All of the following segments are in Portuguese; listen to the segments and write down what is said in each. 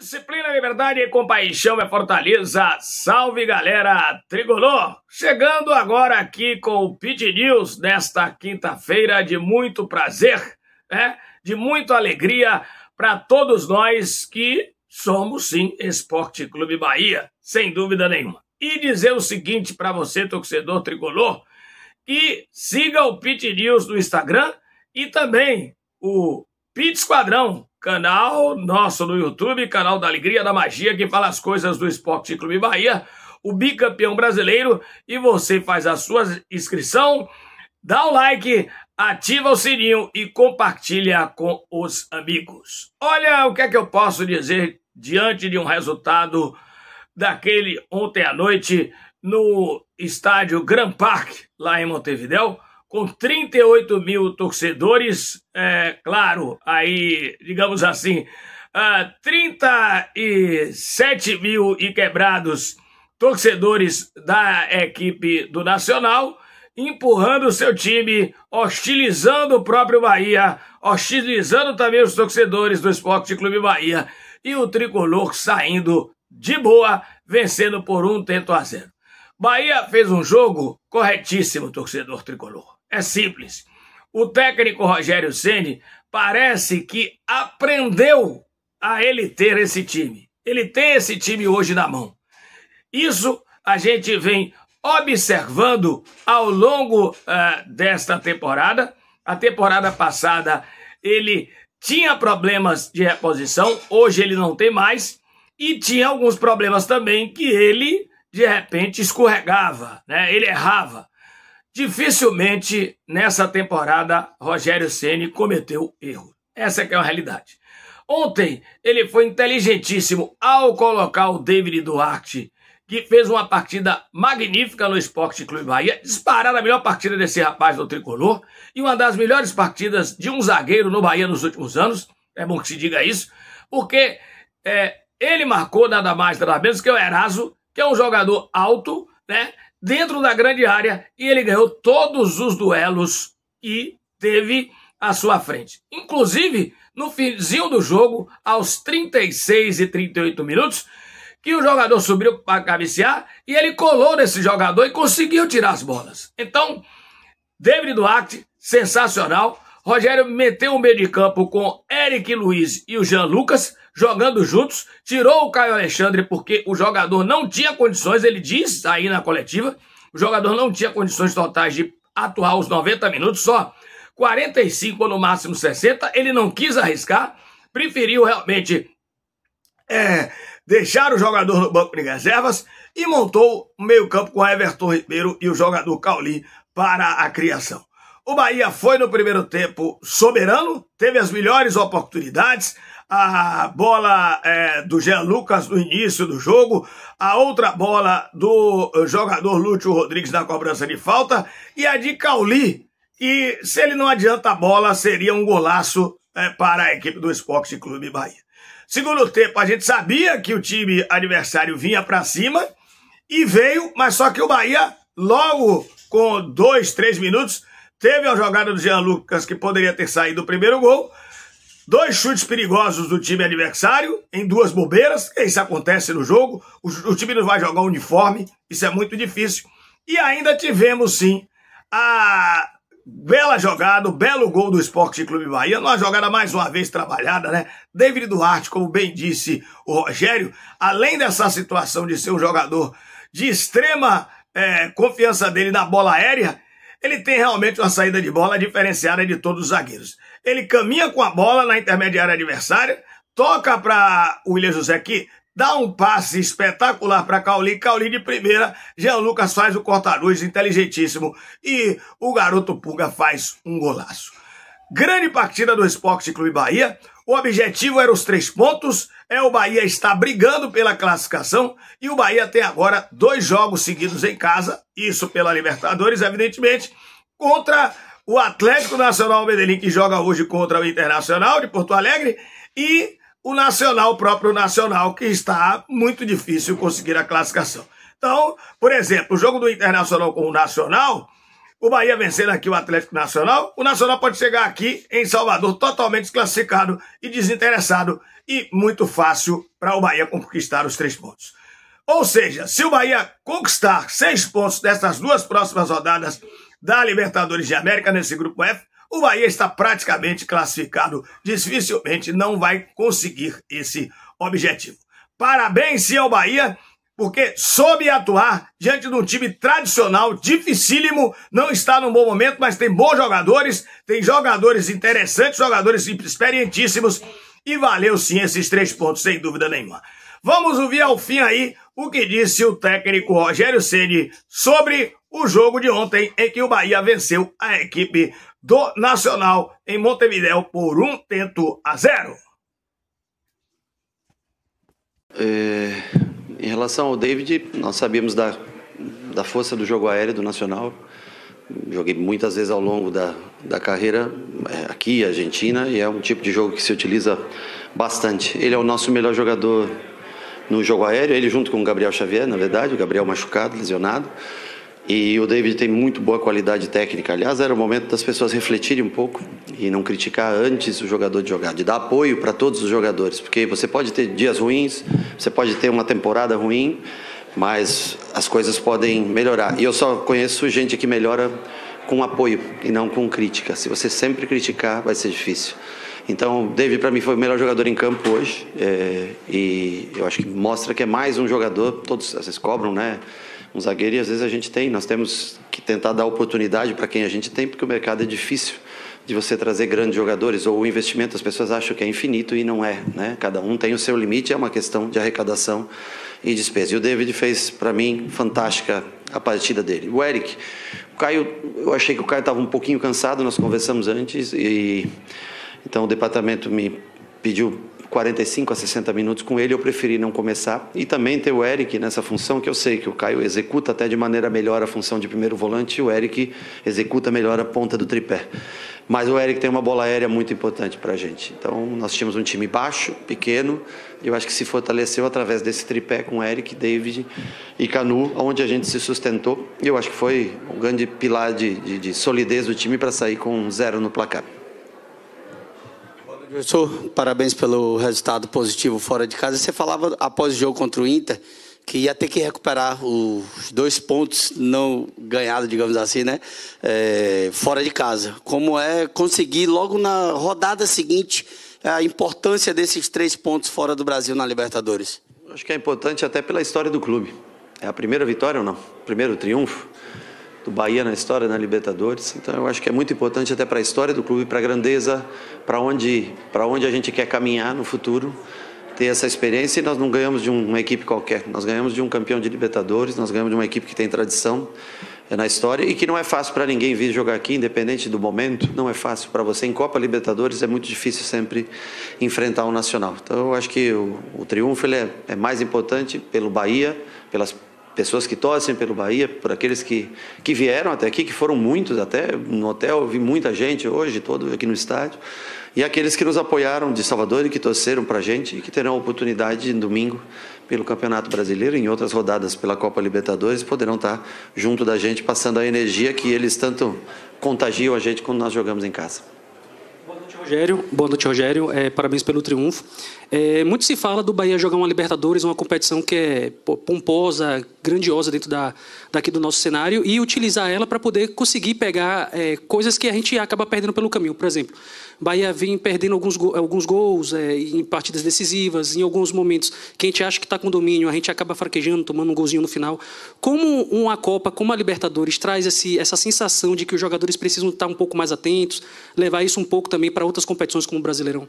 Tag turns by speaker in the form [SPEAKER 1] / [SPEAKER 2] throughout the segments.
[SPEAKER 1] Disciplina, liberdade e compaixão é Fortaleza. Salve, galera tricolor! Chegando agora aqui com o Pit News desta quinta-feira de muito prazer, de muita alegria para todos nós que somos, sim, Esporte Clube Bahia, sem dúvida nenhuma. E dizer o seguinte para você, torcedor tricolor, que siga o Pit News no Instagram e também o Pit Esquadrão, canal nosso no YouTube, canal da Alegria, da Magia, que fala as coisas do Esporte Clube Bahia, o bicampeão brasileiro, e você faz a sua inscrição, dá o like, ativa o sininho e compartilha com os amigos. Olha, o que é que eu posso dizer diante de um resultado daquele ontem à noite no estádio Grand Park, lá em Montevidéu, com 38 mil torcedores, claro, aí, digamos assim, 37 mil e quebrados torcedores da equipe do Nacional, empurrando o seu time, hostilizando o próprio Bahia, hostilizando também os torcedores do Esporte Clube Bahia, e o tricolor saindo de boa, vencendo por 1-0. Bahia fez um jogo corretíssimo, torcedor tricolor. É simples. O técnico Rogério Ceni parece que aprendeu a ele ter esse time. Ele tem esse time hoje na mão. Isso a gente vem observando ao longo desta temporada. A temporada passada ele tinha problemas de reposição, hoje ele não tem mais. E tinha alguns problemas também que ele, de repente, escorregava, ele errava. Dificilmente, nessa temporada, Rogério Ceni cometeu erro. Essa que é a realidade. Ontem, ele foi inteligentíssimo ao colocar o David Duarte, que fez uma partida magnífica no Esporte Clube Bahia, disparada a melhor partida desse rapaz do tricolor, e uma das melhores partidas de um zagueiro no Bahia nos últimos anos. É bom que se diga isso, porque ele marcou nada mais, nada menos que o Eraso, que é um jogador alto, dentro da grande área, e ele ganhou todos os duelos que teve à sua frente. Inclusive, no finzinho do jogo, aos 36 e 38 minutos, que o jogador subiu para cabecear, e ele colou nesse jogador e conseguiu tirar as bolas. Então, David Duarte, sensacional. Rogério meteu o meio de campo com Eric Luiz e o Jean Lucas, jogando juntos, tirou o Caio Alexandre porque o jogador não tinha condições, ele diz aí na coletiva, o jogador não tinha condições totais de atuar os 90 minutos, só 45 ou no máximo 60, ele não quis arriscar, preferiu realmente deixar o jogador no banco de reservas e montou o meio campo com Everton Ribeiro e o jogador Cauli para a criação. O Bahia foi no primeiro tempo soberano, teve as melhores oportunidades, a bola do Jean Lucas no início do jogo, a outra bola do jogador Lúcio Rodrigues na cobrança de falta, e a de Cauli, que se ele não adianta a bola, seria um golaço para a equipe do Esporte Clube Bahia. Segundo tempo, a gente sabia que o time adversário vinha para cima, e veio, mas só que o Bahia, logo com 2, 3 minutos, teve a jogada do Jean Lucas que poderia ter saído o primeiro gol, 2 chutes perigosos do time adversário, em 2 bobeiras, isso acontece no jogo, o time não vai jogar uniforme, isso é muito difícil. E ainda tivemos sim a bela jogada, o belo gol do Esporte Clube Bahia, uma jogada mais uma vez trabalhada, David Duarte, como bem disse o Rogério, além dessa situação de ser um jogador de extrema confiança dele na bola aérea, ele tem realmente uma saída de bola diferenciada de todos os zagueiros. Ele caminha com a bola na intermediária adversária, toca para o William José que dá um passe espetacular para Cauli de primeira, Jean Lucas faz o corta-luz inteligentíssimo e o garoto Pulga faz um golaço. Grande partida do Esporte Clube Bahia, o objetivo era os 3 pontos, o Bahia está brigando pela classificação e o Bahia tem agora 2 jogos seguidos em casa, isso pela Libertadores, evidentemente, contra o Atlético Nacional Medellín, que joga hoje contra o Internacional de Porto Alegre, e o Nacional, o próprio Nacional, que está muito difícil conseguir a classificação. Então, por exemplo, o jogo do Internacional com o Nacional, o Bahia vencendo aqui o Atlético Nacional, o Nacional pode chegar aqui em Salvador totalmente desclassificado e desinteressado e muito fácil para o Bahia conquistar os 3 pontos. Ou seja, se o Bahia conquistar 6 pontos dessas 2 próximas rodadas da Libertadores de América nesse grupo F, o Bahia está praticamente classificado, dificilmente não vai conseguir esse objetivo. Parabéns sim ao Bahia, porque soube atuar diante de um time tradicional, dificílimo, não está num bom momento, mas tem bons jogadores, tem jogadores interessantes, jogadores experientíssimos, e valeu sim esses 3 pontos, sem dúvida nenhuma. Vamos ouvir ao fim aí o que disse o técnico Rogério Ceni sobre o jogo de ontem, em que o Bahia venceu a equipe do Nacional em Montevidéu por 1-0.
[SPEAKER 2] Em relação ao David, nós sabíamos da força do jogo aéreo do Nacional. Joguei muitas vezes ao longo da carreira aqui, Argentina, e é um tipo de jogo que se utiliza bastante. Ele é o nosso melhor jogador no jogo aéreo, ele junto com o Gabriel Xavier, na verdade, o Gabriel machucado, lesionado. E o David tem muito boa qualidade técnica. Aliás, era o momento das pessoas refletirem um pouco e não criticar antes o jogador de jogar, de dar apoio para todos os jogadores, porque você pode ter dias ruins, você pode ter uma temporada ruim, mas as coisas podem melhorar. E eu só conheço gente que melhora com apoio e não com crítica. Se você sempre criticar, vai ser difícil. Então, o David para mim foi o melhor jogador em campo hoje, e eu acho que mostra que é mais um jogador. Todos vocês cobram, né? Um zagueiro, e às vezes nós temos que tentar dar oportunidade para quem a gente tem, porque o mercado é difícil de você trazer grandes jogadores, ou o investimento as pessoas acham que é infinito e não é, né? Cada um tem o seu limite, é uma questão de arrecadação e despesa. E o David fez, para mim, fantástica a partida dele. O Eric, eu achei que o Caio estava um pouquinho cansado, nós conversamos antes, e então o departamento me pediu 45 a 60 minutos com ele, eu preferi não começar. E também ter o Eric nessa função, que eu sei que o Caio executa até de maneira melhor a função de primeiro volante, e o Eric executa melhor a ponta do tripé. Mas o Eric tem uma bola aérea muito importante para a gente. Então, nós tínhamos um time baixo, pequeno, e eu acho que se fortaleceu através desse tripé com Eric, David e Canu, onde a gente se sustentou. E eu acho que foi um grande pilar de solidez do time para sair com 0 no placar.
[SPEAKER 3] Professor, parabéns pelo resultado positivo fora de casa. Você falava após o jogo contra o Inter que ia ter que recuperar os 2 pontos não ganhados, digamos assim, né? Fora de casa. Como é conseguir logo na rodada seguinte a importância desses 3 pontos fora do Brasil na Libertadores?
[SPEAKER 2] Acho que é importante até pela história do clube. É a primeira vitória ou não? Primeiro triunfo do Bahia na história na Libertadores. Então eu acho que é muito importante até para a história do clube, para a grandeza, para onde a gente quer caminhar no futuro, ter essa experiência. E nós não ganhamos de uma equipe qualquer, nós ganhamos de um campeão de Libertadores, nós ganhamos de uma equipe que tem tradição na história e que não é fácil para ninguém vir jogar aqui, independente do momento. Não é fácil para você. Em Copa Libertadores é muito difícil sempre enfrentar o Nacional. Então eu acho que o triunfo ele é mais importante pelo Bahia, pelas pessoas que torcem pelo Bahia, por aqueles que vieram até aqui, que foram muitos até, no hotel eu vi muita gente hoje, todo aqui no estádio, e aqueles que nos apoiaram de Salvador e que torceram para a gente e que terão a oportunidade em domingo pelo Campeonato Brasileiro, em outras rodadas pela Copa Libertadores, poderão estar junto da gente, passando a energia que eles tanto contagiam a gente quando nós jogamos em casa.
[SPEAKER 4] Boa noite, Rogério. Parabéns pelo triunfo. Muito se fala do Bahia jogar uma Libertadores, uma competição que é pomposa, grandiosa dentro daqui do nosso cenário, e utilizar ela para poder conseguir pegar coisas que a gente acaba perdendo pelo caminho. Por exemplo, Bahia vem perdendo alguns gols em partidas decisivas, em alguns momentos que a gente acha que está com domínio, a gente acaba fraquejando, tomando um golzinho no final. Como uma Copa, como a Libertadores, traz essa sensação de que os jogadores precisam estar um pouco mais atentos, levar isso um pouco também para outras competições como o Brasileirão?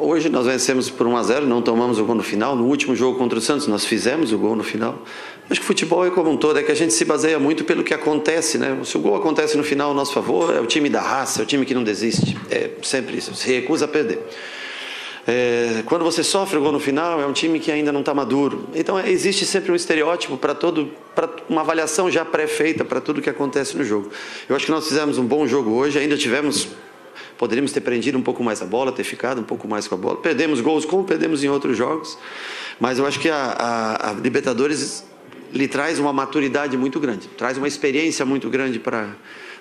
[SPEAKER 2] Hoje nós vencemos por 1-0, não tomamos o gol no final. No último jogo contra o Santos nós fizemos o gol no final. Acho que o futebol é como um todo, é que a gente se baseia muito pelo que acontece, né? Se o gol acontece no final a nosso favor, é o time da raça, é o time que não desiste. É sempre isso, se recusa a perder. Quando você sofre o gol no final, é um time que ainda não está maduro. Então existe sempre um estereótipo para uma avaliação já pré-feita para tudo que acontece no jogo. Eu acho que nós fizemos um bom jogo hoje, ainda poderíamos ter prendido um pouco mais a bola, ter ficado um pouco mais com a bola. Perdemos gols como perdemos em outros jogos, mas eu acho que a Libertadores lhe traz uma maturidade muito grande, traz uma experiência muito grande para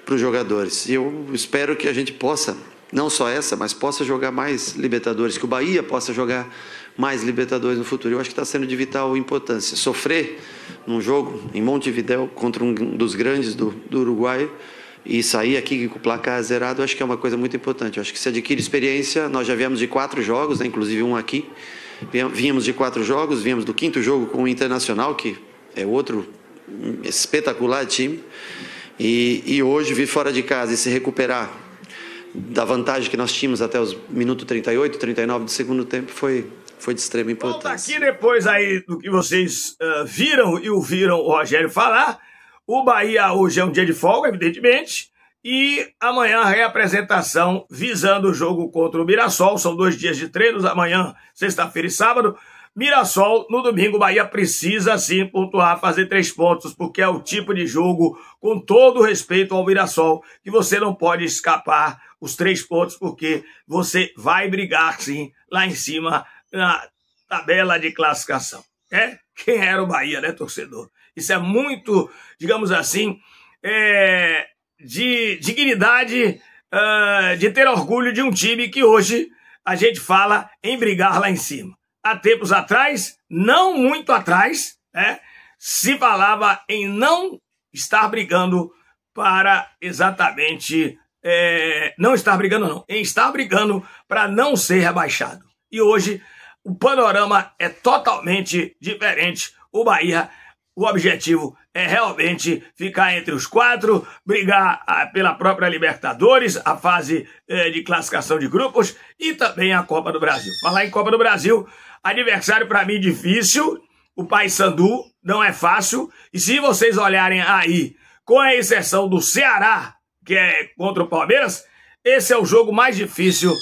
[SPEAKER 2] os jogadores. E eu espero que a gente possa, não só essa, mas possa jogar mais Libertadores, que o Bahia possa jogar mais Libertadores no futuro. Eu acho que está sendo de vital importância. Sofrer num jogo em Montevidéu contra um dos grandes do Uruguai e sair aqui com o placar zerado, eu acho que é uma coisa muito importante. Eu acho que se adquire experiência. Nós já viemos de 4 jogos, né, inclusive um aqui. Vínhamos de 4 jogos, viemos do 5º jogo com o Internacional, que é outro espetacular time. E hoje vir fora de casa e se recuperar da vantagem que nós tínhamos até os minutos 38, 39 do segundo tempo foi de extrema importância.
[SPEAKER 1] Aqui depois aí do que vocês viram e ouviram o Rogério falar, o Bahia hoje é um dia de folga, evidentemente, e amanhã a reapresentação visando o jogo contra o Mirassol. São 2 dias de treinos, amanhã, sexta-feira e sábado. Mirassol, no domingo, o Bahia precisa sim pontuar, fazer 3 pontos, porque é o tipo de jogo, com todo respeito ao Mirassol, que você não pode escapar os 3 pontos, porque você vai brigar sim lá em cima na tabela de classificação. Quem era o Bahia, né, torcedor? Isso é muito, digamos assim, de dignidade, de ter orgulho de um time que hoje a gente fala em brigar lá em cima. Há tempos atrás, não muito atrás, se falava em não estar brigando para exatamente... não estar brigando não, em estar brigando para não ser rebaixado. E hoje o panorama é totalmente diferente. O Bahia, o objetivo é realmente ficar entre os 4, brigar pela própria Libertadores, a fase de classificação de grupos e também a Copa do Brasil. Falar em Copa do Brasil, adversário para mim difícil, o Paysandu não é fácil, e se vocês olharem aí, com a exceção do Ceará, que é contra o Palmeiras, esse é o jogo mais difícil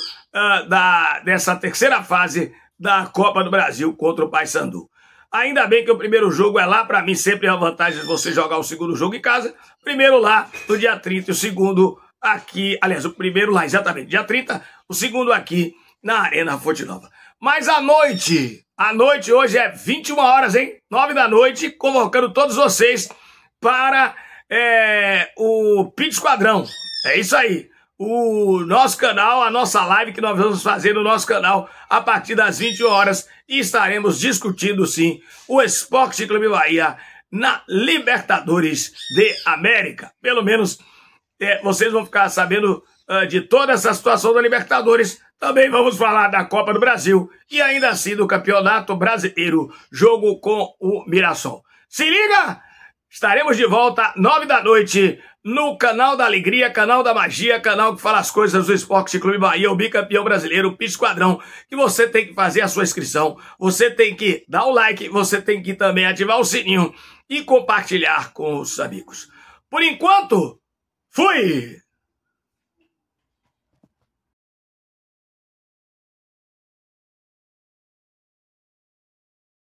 [SPEAKER 1] dessa terceira fase da Copa do Brasil contra o Paysandu. Ainda bem que o primeiro jogo é lá, para mim sempre é a vantagem de você jogar o segundo jogo em casa. Primeiro lá, no dia 30, e o segundo aqui, aliás, o primeiro lá, exatamente, dia 30, o segundo aqui na Arena Fonte Nova. Mas à noite hoje é 21 horas, hein? 9 da noite, convocando todos vocês para o Pit Esquadrão. É isso aí. O nosso canal, a nossa live que nós vamos fazer no nosso canal a partir das 20 horas e estaremos discutindo, sim, o Esporte Clube Bahia na Libertadores de América. Pelo menos vocês vão ficar sabendo de toda essa situação da Libertadores. Também vamos falar da Copa do Brasil e ainda assim do Campeonato Brasileiro, jogo com o Mirassol. Se liga! Estaremos de volta 9 da noite no canal da Alegria, canal da Magia, canal que fala as coisas do Esporte Clube Bahia, o bicampeão brasileiro, o Pit Esquadrão, que você tem que fazer a sua inscrição, você tem que dar o like, você tem que também ativar o sininho e compartilhar com os amigos. Por enquanto, fui!